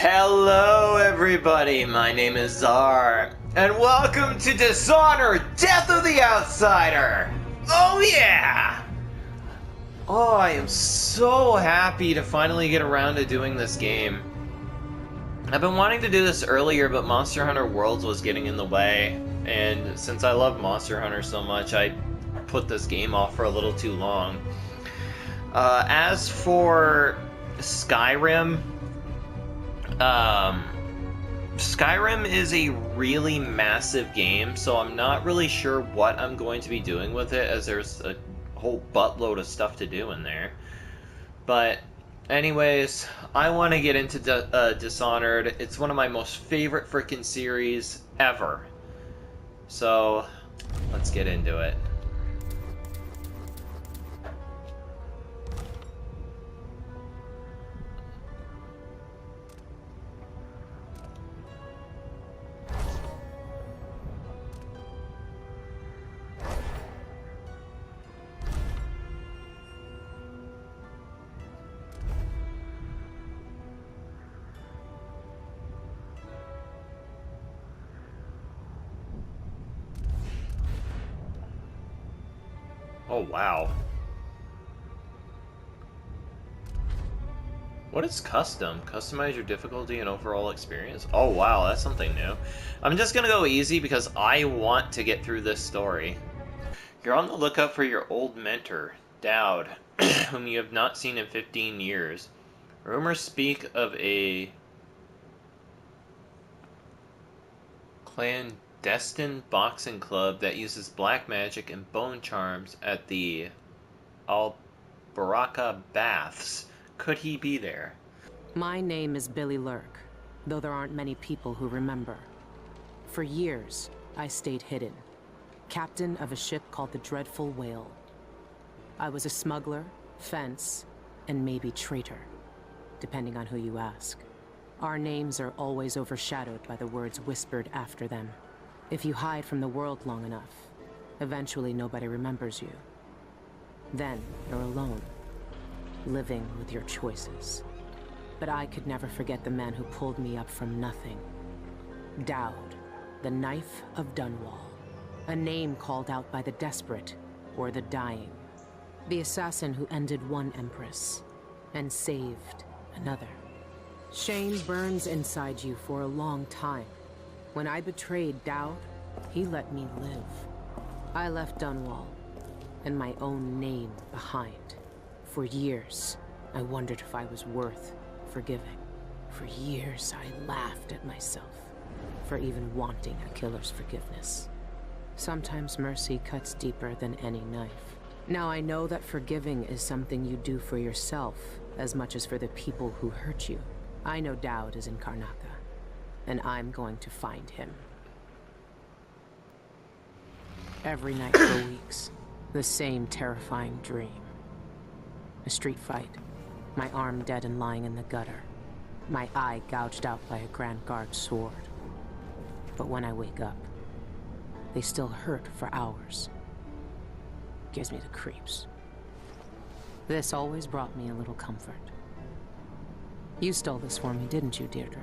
Hello everybody, my name is Czar, and welcome to Dishonored, Death of the Outsider! Oh yeah! Oh, I am so happy to finally get around to doing this game. I've been wanting to do this earlier, but Monster Hunter Worlds was getting in the way, and since I love Monster Hunter so much, I put this game off for a little too long. As for Skyrim, Skyrim is a really massive game, so I'm not really sure what I'm going to be doing with it, as there's a whole buttload of stuff to do in there. But anyways, I want to get into Dishonored. It's one of my most favorite freaking series ever. So, let's get into it. Oh, wow. What is custom? Customize your difficulty and overall experience? Oh, wow, that's something new. I'm just gonna go easy because I want to get through this story. You're on the lookout for your old mentor, Dowd, whom you have not seen in 15 years. Rumors speak of a clandestine boxing club that uses black magic and bone charms at the Albaraka Baths. Could he be there? My name is Billie Lurk, though there aren't many people who remember. For years, I stayed hidden, captain of a ship called the Dreadful Whale. I was a smuggler, fence, and maybe traitor, depending on who you ask. Our names are always overshadowed by the words whispered after them. If you hide from the world long enough, eventually nobody remembers you. Then you're alone, living with your choices. But I could never forget the man who pulled me up from nothing. Dowd, the Knife of Dunwall. A name called out by the desperate or the dying. The assassin who ended one empress and saved another. Shame burns inside you for a long time. When I betrayed Dowd, he let me live. I left Dunwall and my own name behind. For years, I wondered if I was worth forgiving. For years, I laughed at myself for even wanting a killer's forgiveness. Sometimes mercy cuts deeper than any knife. Now I know that forgiving is something you do for yourself as much as for the people who hurt you. I know Dowd is in Karnaca, and I'm going to find him. Every night for weeks, the same terrifying dream. A street fight, my arm dead and lying in the gutter, my eye gouged out by a Grand Guard sword. But when I wake up, they still hurt for hours. Gives me the creeps. This always brought me a little comfort. You stole this for me, didn't you, Deirdre?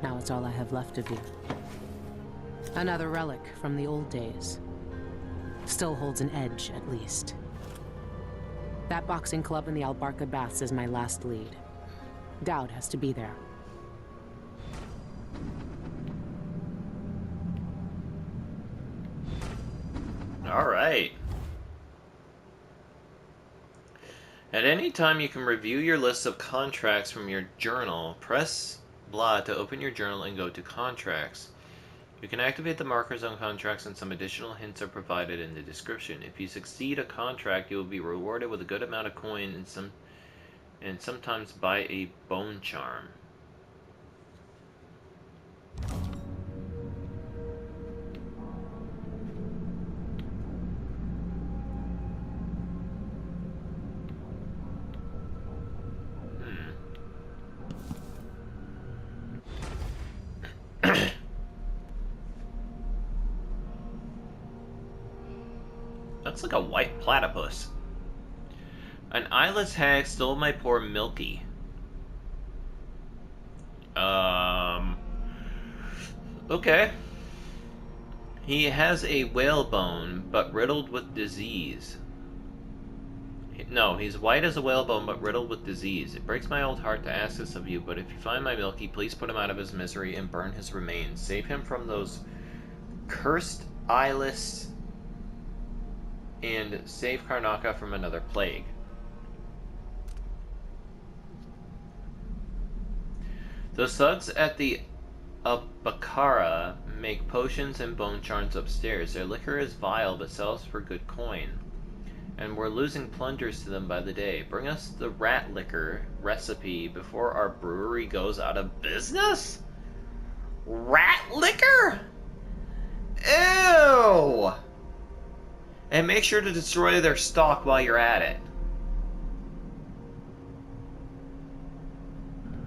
Now it's all I have left of you. Another relic from the old days. Still holds an edge, at least. That boxing club in the Albarka Baths is my last lead. Dowd has to be there. Alright. At any time, you can review your list of contracts from your journal. Press blah to open your journal and go to contracts. You can activate the markers on contracts, and some additional hints are provided in the description. If you succeed a contract, you will be rewarded with a good amount of coin and sometimes buy a bone charm. That's like a white platypus. An eyeless hag stole my poor Milky. Okay. He has a whalebone, but riddled with disease. No, he's white as a whalebone, but riddled with disease. It breaks my old heart to ask this of you, but if you find my Milky, please put him out of his misery and burn his remains. Save him from those cursed eyelids and save Karnaca from another plague. The thugs at the Bakara make potions and bone charms upstairs. Their liquor is vile but sells for good coin, and we're losing plungers to them by the day. Bring us the rat liquor recipe before our brewery goes out of business? Rat liquor? Ew! And make sure to destroy their stock while you're at it.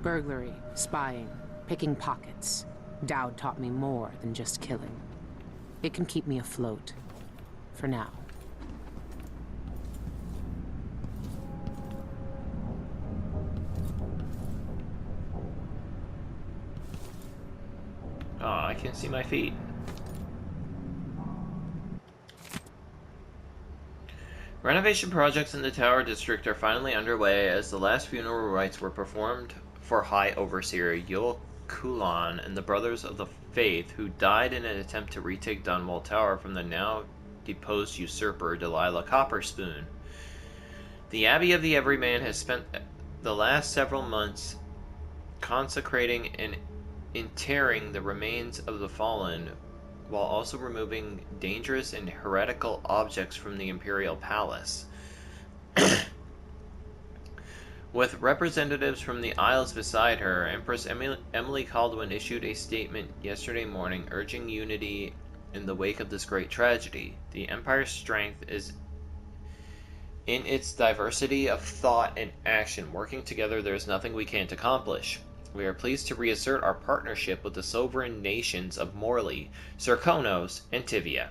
Burglary, spying, picking pockets. Dowd taught me more than just killing. It can keep me afloat. For now. Oh, I can't see my feet. Renovation projects in the Tower District are finally underway as the last funeral rites were performed for High Overseer Yul Kulan and the Brothers of the Faith, who died in an attempt to retake Dunwall Tower from the now deposed usurper Delilah Copperspoon. The Abbey of the Everyman has spent the last several months consecrating and interring the remains of the fallen, while also removing dangerous and heretical objects from the Imperial Palace. With representatives from the Isles beside her, Empress Emily Caldwin issued a statement yesterday morning urging unity in the wake of this great tragedy. The Empire's strength is in its diversity of thought and action. Working together, there is nothing we can't accomplish. We are pleased to reassert our partnership with the sovereign nations of Morley, Serkonos, and Tivia.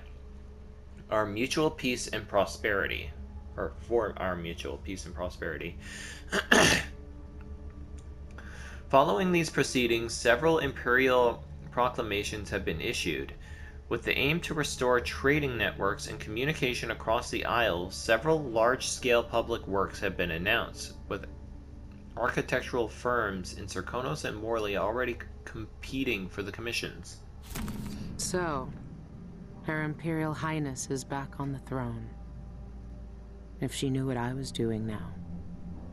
Our mutual peace and prosperity. Or for our mutual peace and prosperity. Following these proceedings, several imperial proclamations have been issued. With the aim to restore trading networks and communication across the Isles, several large-scale public works have been announced, with architectural firms in Serkonos and Morley already competing for the commissions. So, Her Imperial Highness is back on the throne. If she knew what I was doing now,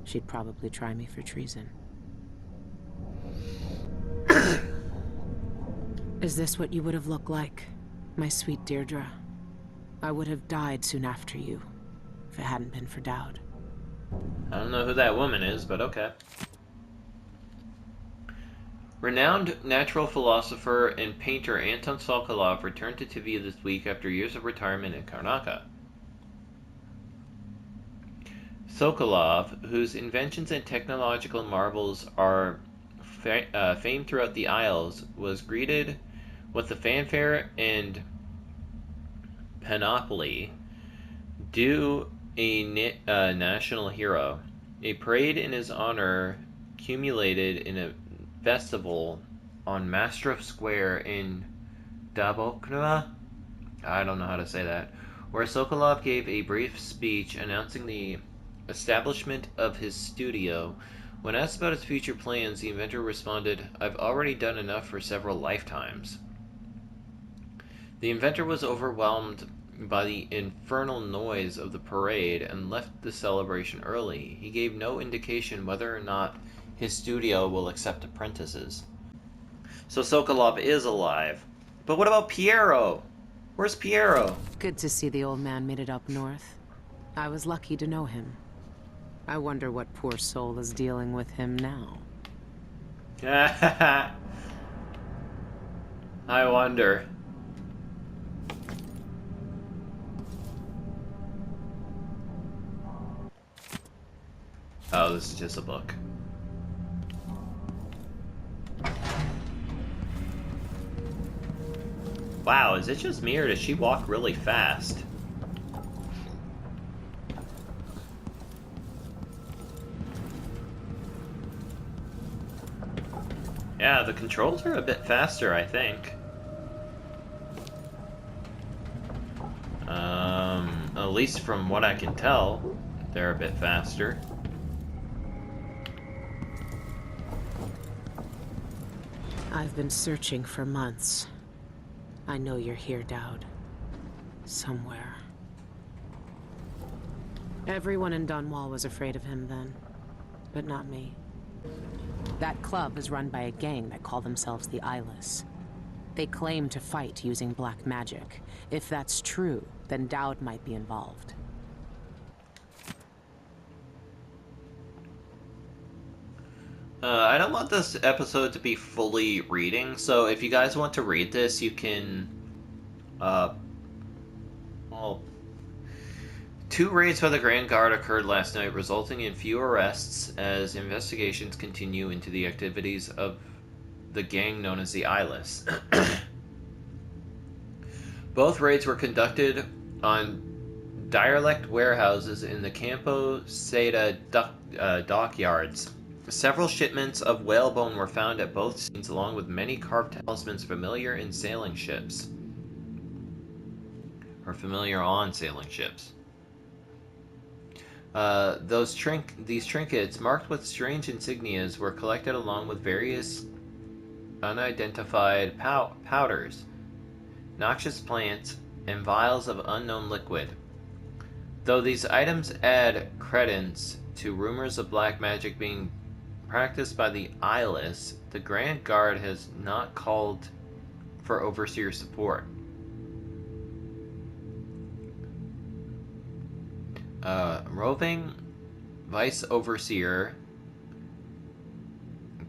she'd probably try me for treason. Is this what you would have looked like, my sweet Deirdre? I would have died soon after you, if it hadn't been for Dowd. I don't know who that woman is, but okay. Renowned natural philosopher and painter Anton Sokolov returned to Tivia this week after years of retirement in Karnaca. Sokolov, whose inventions and technological marvels are famed throughout the Isles, was greeted with the fanfare and panoply due a national hero. A parade in his honor culminated in a festival on Mastrov Square in Daboknua, I don't know how to say that, where Sokolov gave a brief speech announcing the establishment of his studio. When asked about his future plans, the inventor responded, "I've already done enough for several lifetimes." The inventor was overwhelmed by the infernal noise of the parade and left the celebration early. He gave no indication whether or not his studio will accept apprentices. So Sokolov is alive. But what about Piero? Where's Piero? Good to see the old man made it up north. I was lucky to know him. I wonder what poor soul is dealing with him now. I wonder. Oh, this is just a book. Wow, is it just me or does she walk really fast? Yeah, the controls are a bit faster, I think. At least from what I can tell, they're a bit faster. I've been searching for months. I know you're here, Dowd. Somewhere. Everyone in Dunwall was afraid of him then, but not me. That club is run by a gang that call themselves the Eyeless. They claim to fight using black magic. If that's true, then Dowd might be involved. I don't want this episode to be fully reading, so if you guys want to read this, you can, well, 2 raids by the Grand Guard occurred last night, resulting in few arrests as investigations continue into the activities of the gang known as the Eyeless. Both raids were conducted on derelict warehouses in the Campo Seda dockyards. Several shipments of whalebone were found at both scenes, along with many carved talismans familiar in sailing ships. Or familiar on sailing ships. These trinkets, marked with strange insignias, were collected along with various unidentified powders, noxious plants, and vials of unknown liquid. Though these items add credence to rumors of black magic being practiced by the Eyeless, the Grand Guard has not called for overseer support. Roving Vice Overseer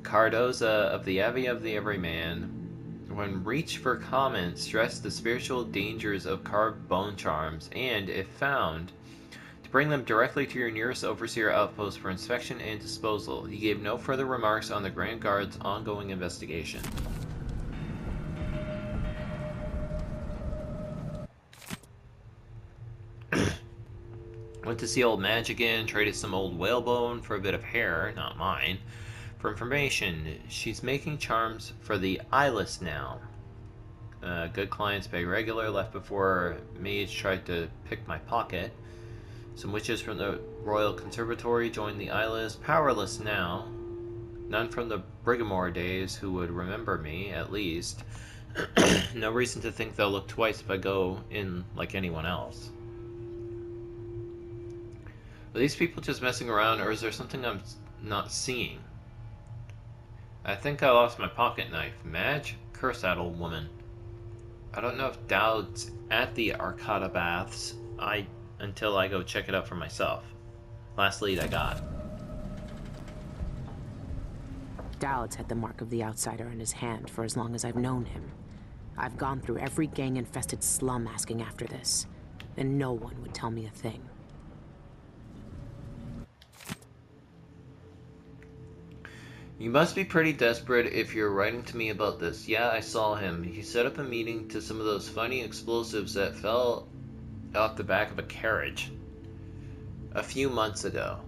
Cardoza of the Abbey of the Everyman, when reached for comment, stressed the spiritual dangers of carved bone charms and, if found, to bring them directly to your nearest overseer outpost for inspection and disposal. He gave no further remarks on the Grand Guard's ongoing investigation. Went to see old Madge again, traded some old whalebone for a bit of hair, not mine. For information, she's making charms for the Eyeless now. Good clients pay regular, left before mage tried to pick my pocket. Some witches from the Royal Conservatory joined the Eyeless, powerless now. None from the Brigamore days who would remember me, at least. No reason to think they'll look twice if I go in like anyone else. Are these people just messing around, or is there something I'm not seeing? I think I lost my pocket knife. Madge? Curse that old woman. I don't know if Dowd's at the Arcata Baths until I go check it out for myself. Last lead I got. Dowd's had the mark of the outsider in his hand for as long as I've known him. I've gone through every gang-infested slum asking after this, and no one would tell me a thing. You must be pretty desperate if you're writing to me about this. Yeah, I saw him. He set up a meeting to some of those funny explosives that fell off the back of a carriage a few months ago.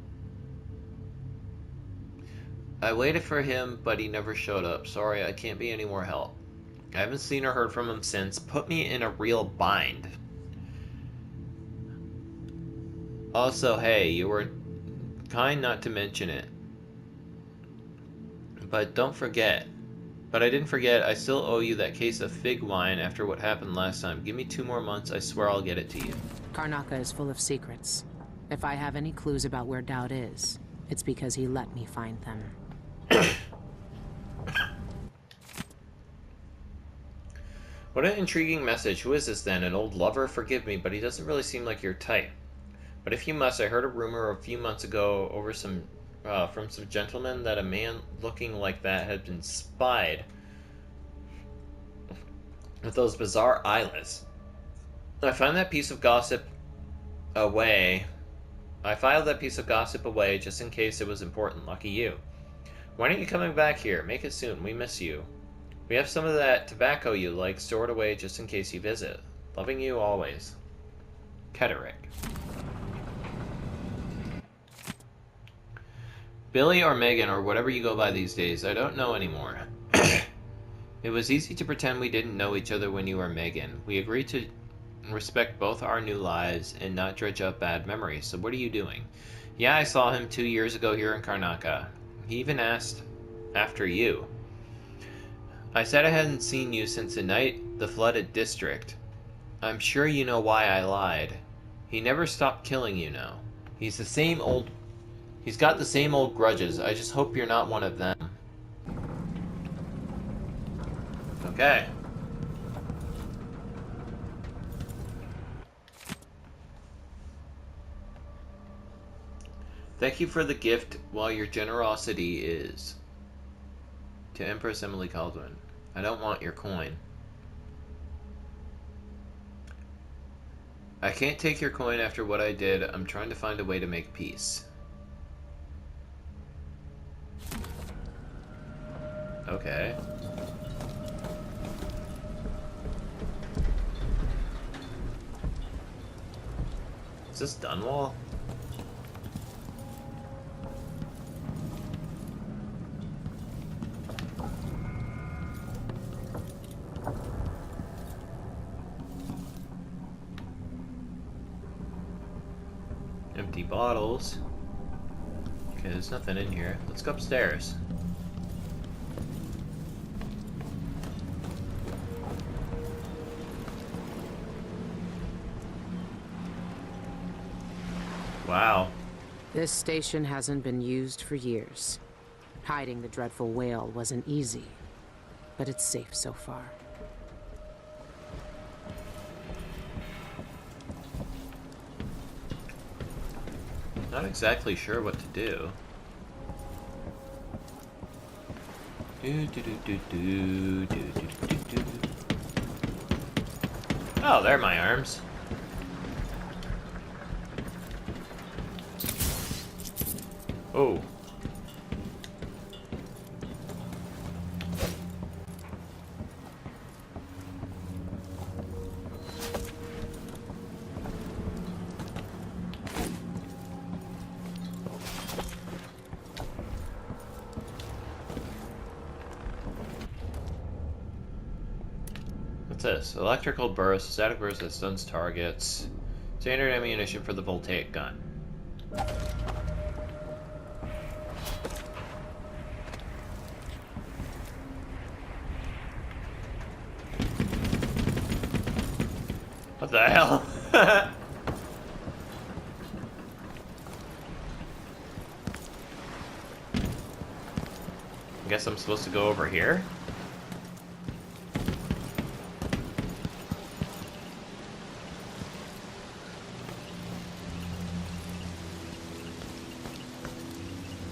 I waited for him, but he never showed up. Sorry, I can't be any more help. I haven't seen or heard from him since. Put me in a real bind. Also, hey, you were kind not to mention it. But don't forget. But I didn't forget, I still owe you that case of fig wine after what happened last time. Give me 2 more months, I swear I'll get it to you. Karnaca is full of secrets. If I have any clues about where Dowd is, it's because he let me find them. What an intriguing message. Who is this then? An old lover? Forgive me, but he doesn't really seem like your type. But if you must, I heard a rumor a few months ago over from some gentlemen that a man looking like that had been spied with those bizarre eyelids. I filed that piece of gossip away just in case it was important. Lucky you. When are you coming back here? Make it soon. We miss you. We have some of that tobacco you like stored away just in case you visit. Loving you always. Ketterick. Billy or Megan or whatever you go by these days, I don't know anymore. It was easy to pretend we didn't know each other when you were Megan. We agreed to respect both our new lives and not dredge up bad memories. So what are you doing? Yeah, I saw him 2 years ago here in Karnaca. He even asked after you. I said I hadn't seen you since the night the flooded district. I'm sure you know why I lied. He never stopped killing you now. He's got the same old grudges. I just hope you're not one of them. Okay. Thank you for the gift while your generosity is. To Empress Emily Caldwin. I don't want your coin. I can't take your coin after what I did. I'm trying to find a way to make peace. Okay. Is this Dunwall? Empty bottles. Okay, there's nothing in here. Let's go upstairs. Wow. This station hasn't been used for years. Hiding the dreadful whale wasn't easy, but it's safe so far. Not exactly sure what to do. Oh, there are my arms. Oh. What's this? Electrical burst, static burst that stuns targets. Standard ammunition for the voltaic gun. What the hell? I guess I'm supposed to go over here?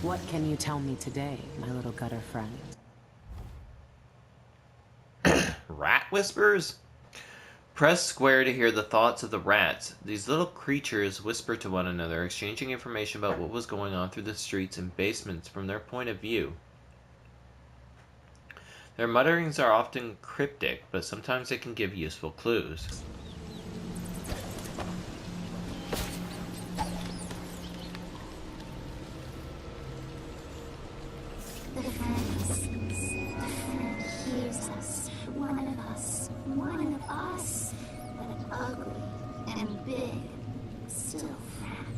What can you tell me today, my little gutter friend? Rat whispers? Press square to hear the thoughts of the rats. These little creatures whisper to one another, exchanging information about what was going on through the streets and basements from their point of view. Their mutterings are often cryptic, but sometimes they can give useful clues. The friend listens. The friend hears us. One of us. But ugly and big. Still friend.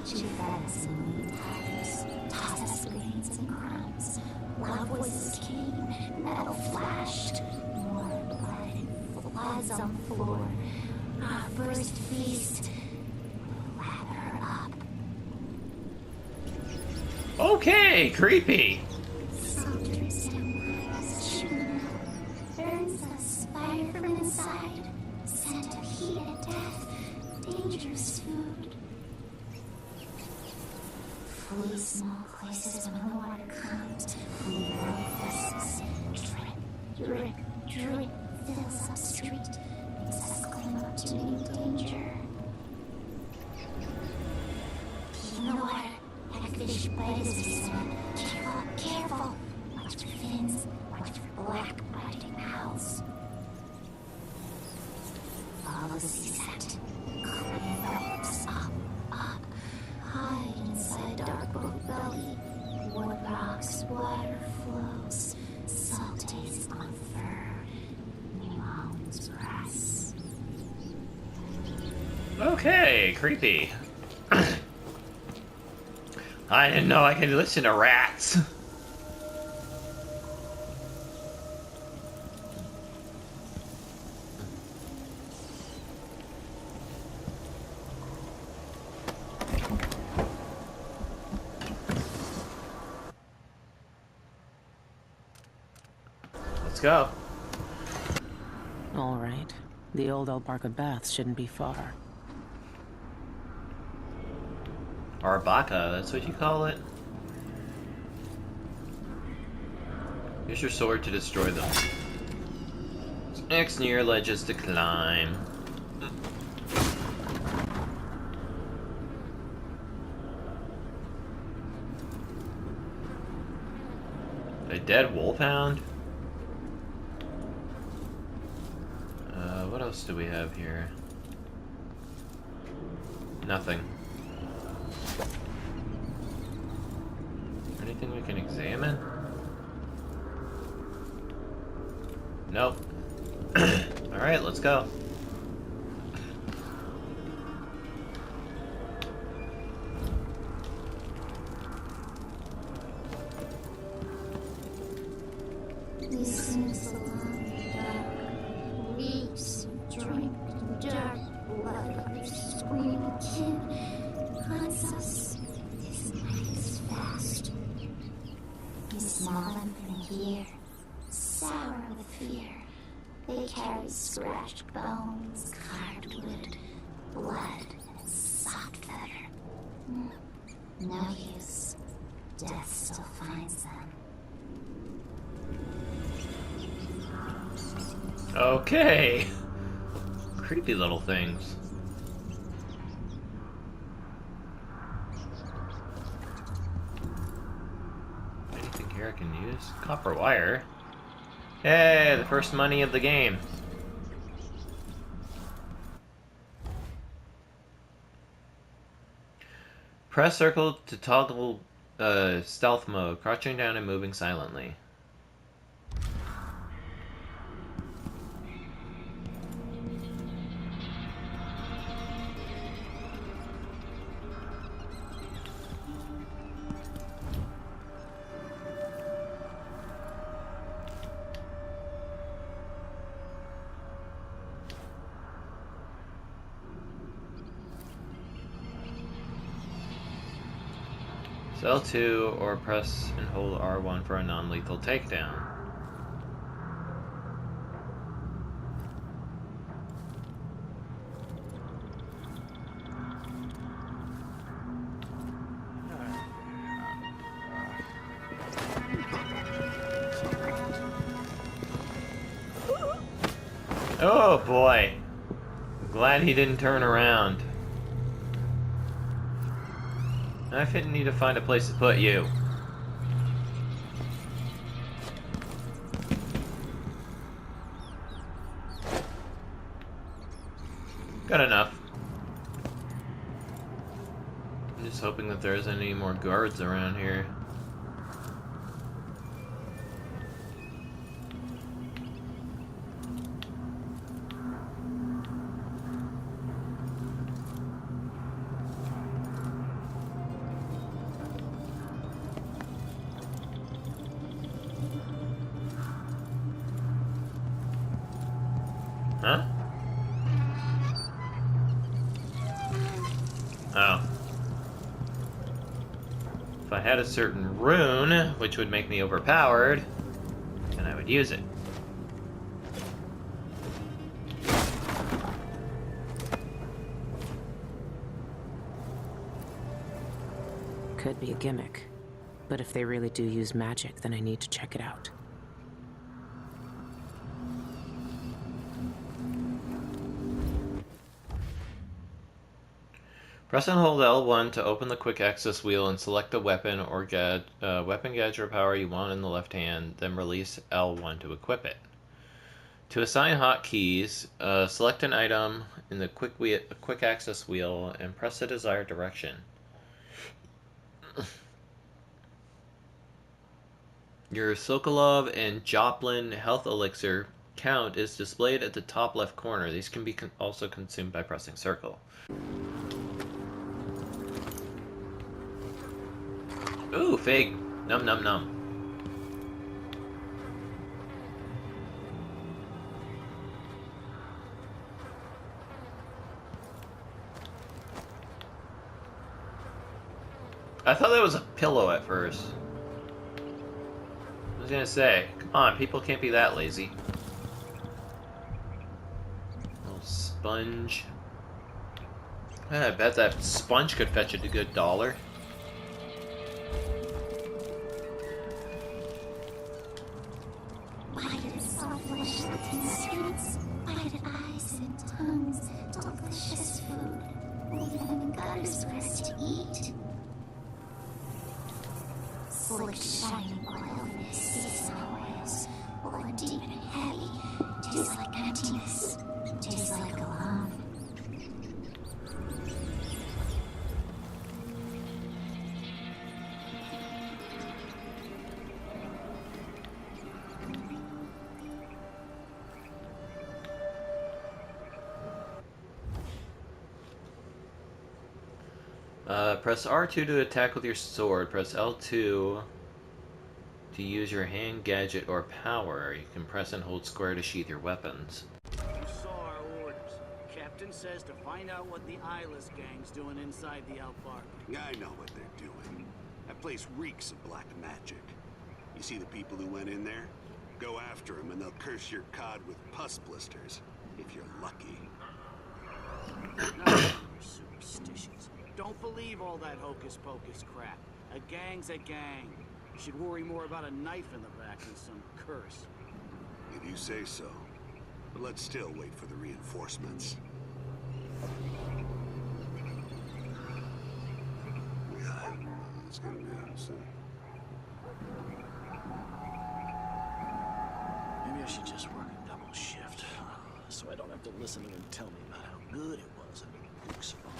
She fed us in lean times. Taught us grains and crumbs. Loud voices came. Metal flashed. More blood. Floods on the floor. Our first feast. Okay, creepy. Soldiers and wise, shooting up, burns us, fire from inside, scent of heat and death, dangerous food. Fully small places when the water comes, fully long vessels, drip, drip, fills up street, makes us climb up to new danger. Keep in the water. Fish bite as we swim. Careful, careful. Watch for fins. Watch for black biting mouths. Follow the sea scent. Climb ropes up. Hide inside dark purple belly, wood rocks, water flows, salt taste on fur, new homes grass. Okay, creepy. I didn't know I could listen to rats. Let's go. All right. The old Albarca Baths shouldn't be far. Arbaca, that's what you call it? Use your sword to destroy them. Next near ledges to climb. A dead wolfhound? What else do we have here? Nothing. Anything we can examine? Nope. Alright, let's go. Listen to the dark reefs, drink dark blood, screaming kid hunts us. This night is fast. You smell them from here, sour with fear. They carry scratched bones, carved wood, blood, and soft feather. No use. Death still finds them. Okay. Creepy little things. Anything here I can use? Copper wire. Hey, the first money of the game. Press circle to toggle stealth mode, crouching down and moving silently. L2 or press and hold R1 for a non-lethal takedown. Oh boy. Glad he didn't turn around. I need to find a place to put you. Good enough. I'm just hoping that there isn't any more guards around here. Huh? Oh. If I had a certain rune, which would make me overpowered, then I would use it. Could be a gimmick. But if they really do use magic, then I need to check it out. Press and hold L1 to open the quick access wheel and select the weapon or weapon gadget or power you want in the left hand, then release L1 to equip it. To assign hotkeys, select an item in the quick access wheel and press the desired direction. Your Sokolov and Joplin health elixir count is displayed at the top left corner. These can be also consumed by pressing circle. Ooh, fig. Num num num. I thought that was a pillow at first. I was gonna say, come on, people can't be that lazy. Little sponge. I bet that sponge could fetch a good $1. Why did soft flesh-looking skins, white eyes and tongues, delicious food, leave them in gutters for us to eat? Slick, shining oil, seasonal oils, or deep and heavy, tastes like emptiness, tastes like alone. Press R2 to attack with your sword. Press L2 to use your hand gadget or power. You can press and hold square to sheath your weapons. You saw our orders. Captain says to find out what the eyeless gang's doing inside the Outbark. I know what they're doing. That place reeks of black magic. You see the people who went in there? Go after them and they'll curse your cod with pus blisters. If you're lucky. You're superstitious. Don't believe all that hocus-pocus crap. A gang's a gang. You should worry more about a knife in the back than some curse. If you say so. But let's still wait for the reinforcements. God, it's gonna be soon. Maybe I should just work a double shift, so I don't have to listen to them tell me about how good it was in Luke's phone.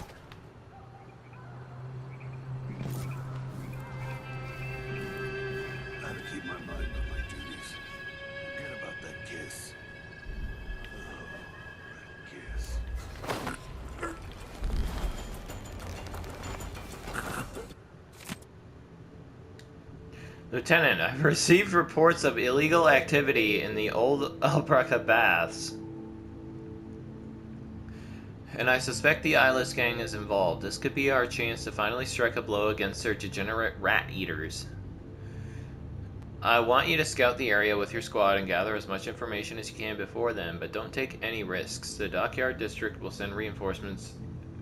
I gotta keep my mind on my duties. Forget about that kiss. Oh, that kiss. Lieutenant, I've received reports of illegal activity in the old Albraka baths. And I suspect the eyeless gang is involved. This could be our chance to finally strike a blow against their degenerate rat eaters. I want you to scout the area with your squad and gather as much information as you can before then, but don't take any risks. The Dockyard District will send reinforcements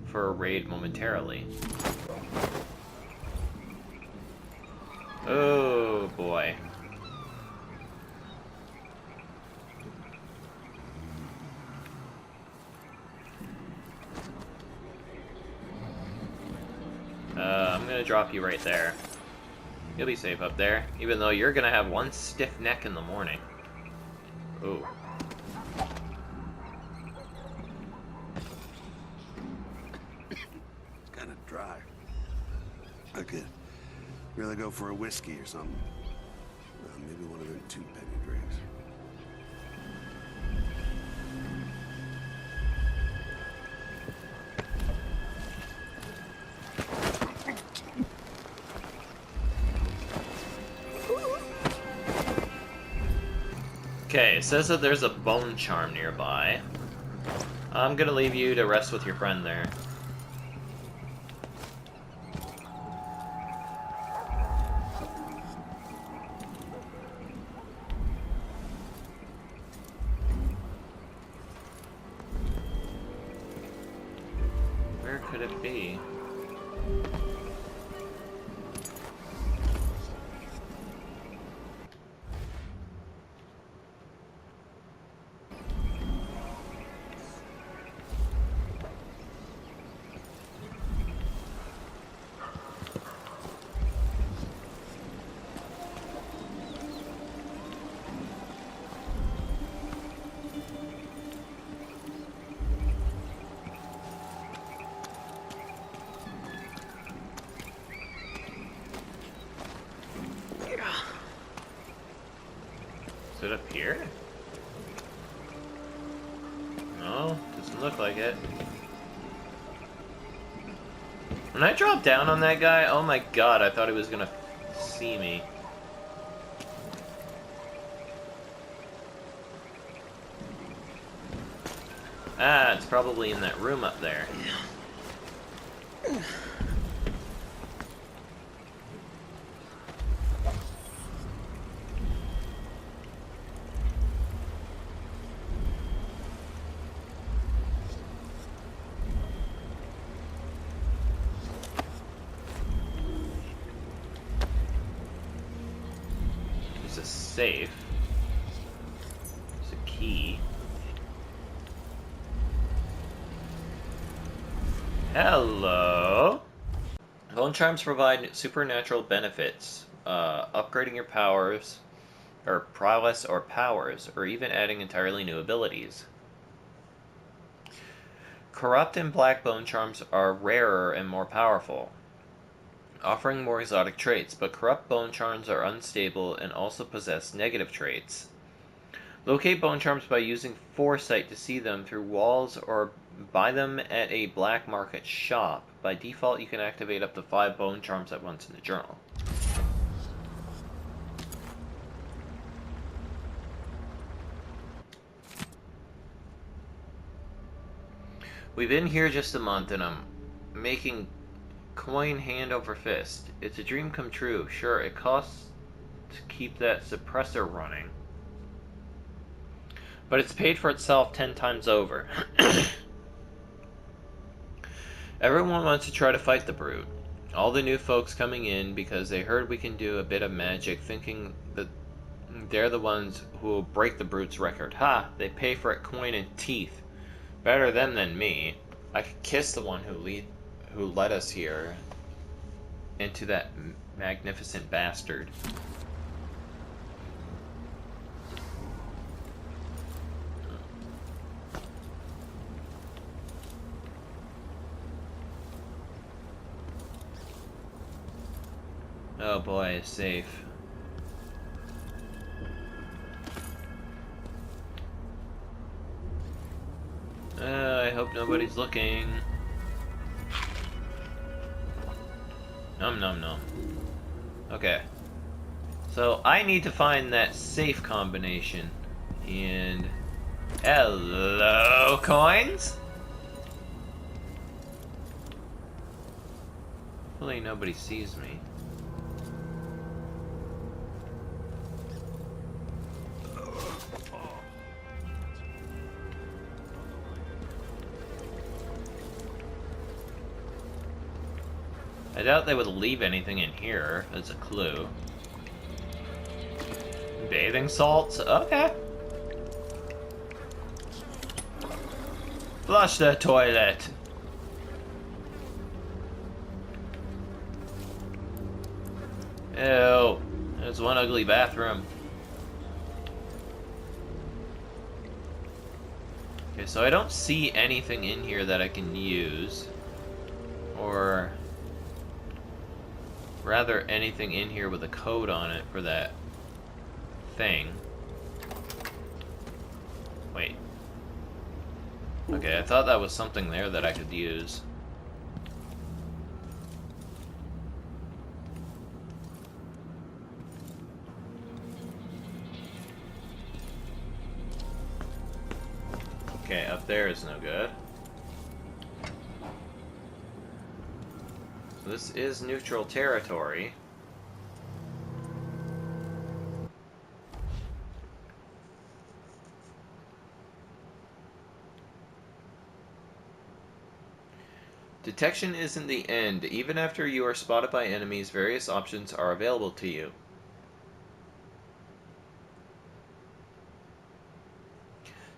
for a raid momentarily. Oh boy. I'm gonna drop you right there. You'll be safe up there, even though you're gonna have one stiff neck in the morning. Ooh. It's kinda dry. I could really go for a whiskey or something. Maybe one of them 2-penny drinks. Okay, it says that there's a bone charm nearby. I'm gonna leave you to rest with your friend there. Where could it be? it up here? No, doesn't look like it. When I dropped down on that guy, oh my god, I thought he was gonna see me. Ah, it's probably in that room up there. There's a safe. There's a key. Hello. Bone charms provide supernatural benefits, upgrading your powers, or prowess or powers, or even adding entirely new abilities. Corrupt and black bone charms are rarer and more powerful, offering more exotic traits, but corrupt bone charms are unstable and also possess negative traits. Locate bone charms by using foresight to see them through walls or buy them at a black market shop. By default, you can activate up to 5 bone charms at once in the journal. We've been here just a month and I'm making coin hand over fist. It's a dream come true. Sure, it costs to keep that suppressor running, but it's paid for itself 10 times over. Everyone wants to try to fight the brute. All the new folks coming in because they heard we can do a bit of magic, thinking that they're the ones who will break the brute's record. Ha! They pay for it coin and teeth. Better them than me. I could kiss the one who led us here into that magnificent bastard. Oh boy, it's safe. I hope nobody's looking. Num num num. Okay. So I need to find that safe combination. And hello, coins? Hopefully nobody sees me. I doubt they would leave anything in here as a clue. Bathing salts? Okay. Flush the toilet. Ew. There's one ugly bathroom. Okay, so I don't see anything in here that I can use. Or rather, anything in here with a code on it for that thing. Wait. Okay, I thought that was something there that I could use. Okay, up there is no good. So this is neutral territory. Detection isn't the end. Even after you are spotted by enemies, various options are available to you.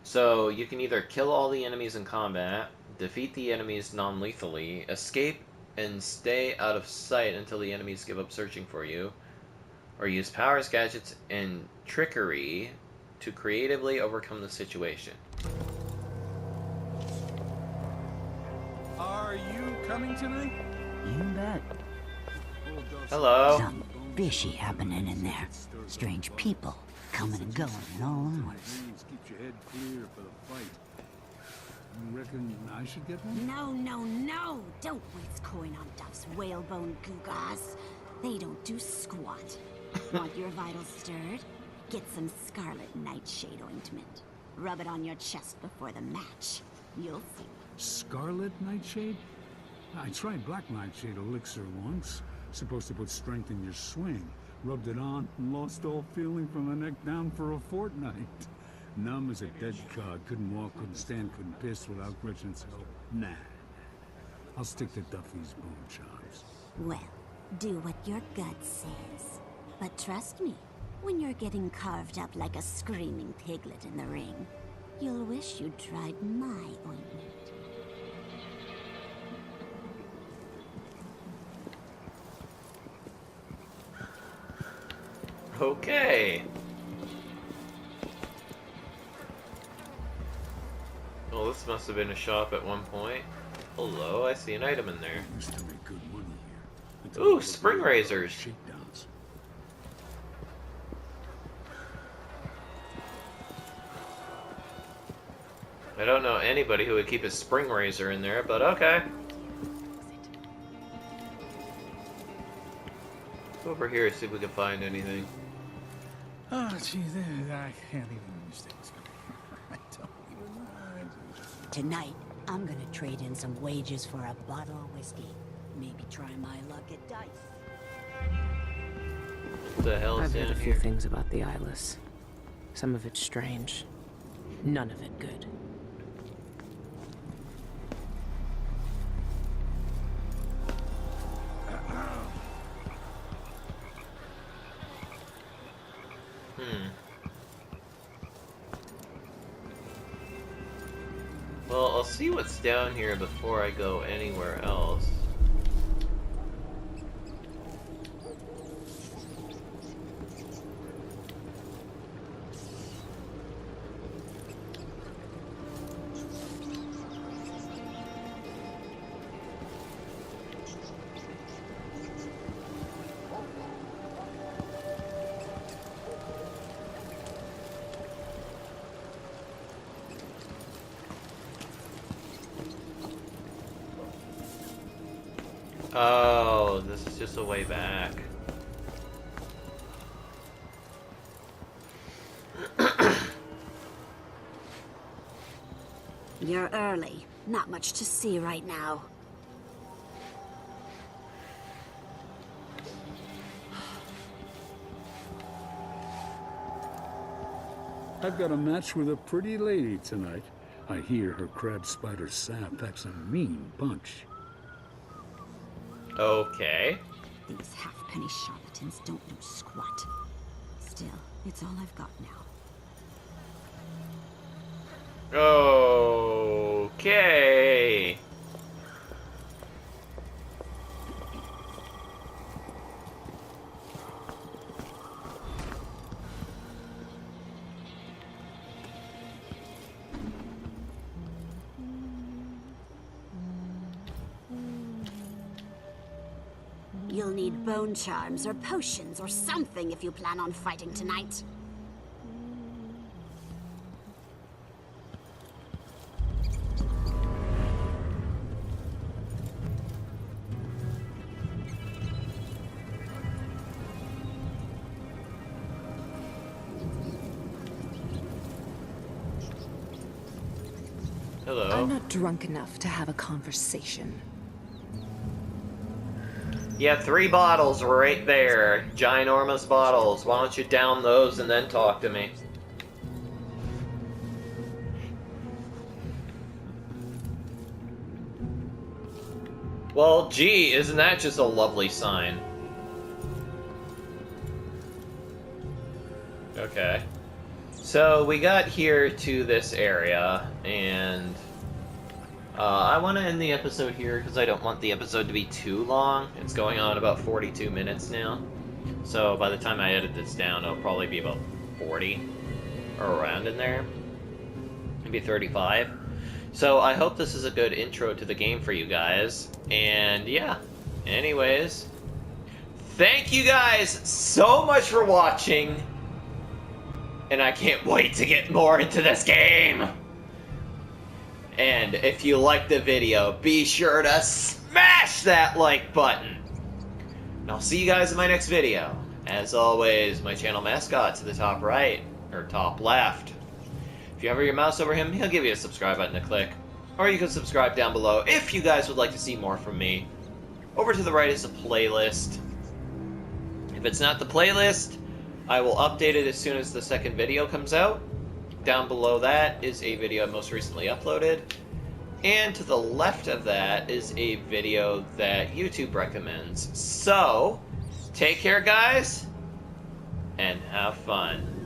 So you can either kill all the enemies in combat, defeat the enemies non-lethally, escape and stay out of sight until the enemies give up searching for you, or use powers, gadgets, and trickery to creatively overcome the situation. Are you coming tonight? You bet. Hello. Something fishy happening in there. Strange people coming and going in all hours. Keeps your head clear for the fight. You reckon I should get one? No. Don't waste coin on Duff's whalebone gewgaws. They don't do squat. Want your vitals stirred? Get some scarlet nightshade ointment. Rub it on your chest before the match. You'll see. Scarlet nightshade? I tried black nightshade elixir once. Supposed to put strength in your swing. Rubbed it on and lost all feeling from the neck down for a fortnight. Numb as a dead cod. Couldn't walk, couldn't stand, couldn't piss without Gretchen's help. Nah. I'll stick to Duffy's bone charms. Well, do what your gut says. But trust me, when you're getting carved up like a screaming piglet in the ring, you'll wish you'd tried my ointment. Okay. Well, this must have been a shop at one point. Hello, I see an item in there. Used to make good money here. Ooh, spring razors. Shakedowns. I don't know anybody who would keep a spring razor in there, but okay. Over here, see if we can find anything. Oh, gee, I can't even understand. I don't even know. Tonight, I'm gonna trade in some wages for a bottle of whiskey. Maybe try my luck at dice. What the hell is I've heard down a few here? things about the Eyeless. Some of it strange. None of it good. Well, I'll see what's down here before I go anywhere else. Oh, this is just a way back. You're early. Not much to see right now. I've got a match with a pretty lady tonight. I hear her crab spider sap packs a mean bunch. Okay. These halfpenny charlatans don't know squat. Still, it's all I've got now. Okay. You'll need bone charms or potions or something if you plan on fighting tonight. Hello. I'm not drunk enough to have a conversation. Yeah, 3 bottles right there. Ginormous bottles. Why don't you down those and then talk to me? Well, gee, isn't that just a lovely sign? Okay. So, we got here to this area, and I want to end the episode here because I don't want the episode to be too long. It's going on about 42 minutes now. So by the time I edit this down, it'll probably be about 40 or around in there. Maybe 35. So I hope this is a good intro to the game for you guys. And yeah, anyways, thank you guys so much for watching. And I can't wait to get more into this game! And if you liked the video, be sure to smash that like button! And I'll see you guys in my next video. As always, my channel mascot to the top right, or top left. If you hover your mouse over him, he'll give you a subscribe button to click. Or you can subscribe down below if you guys would like to see more from me. Over to the right is a playlist. If it's not the playlist, I will update it as soon as the second video comes out. Down below that is a video I most recently uploaded. And to the left of that is a video that YouTube recommends. So, take care guys, and have fun.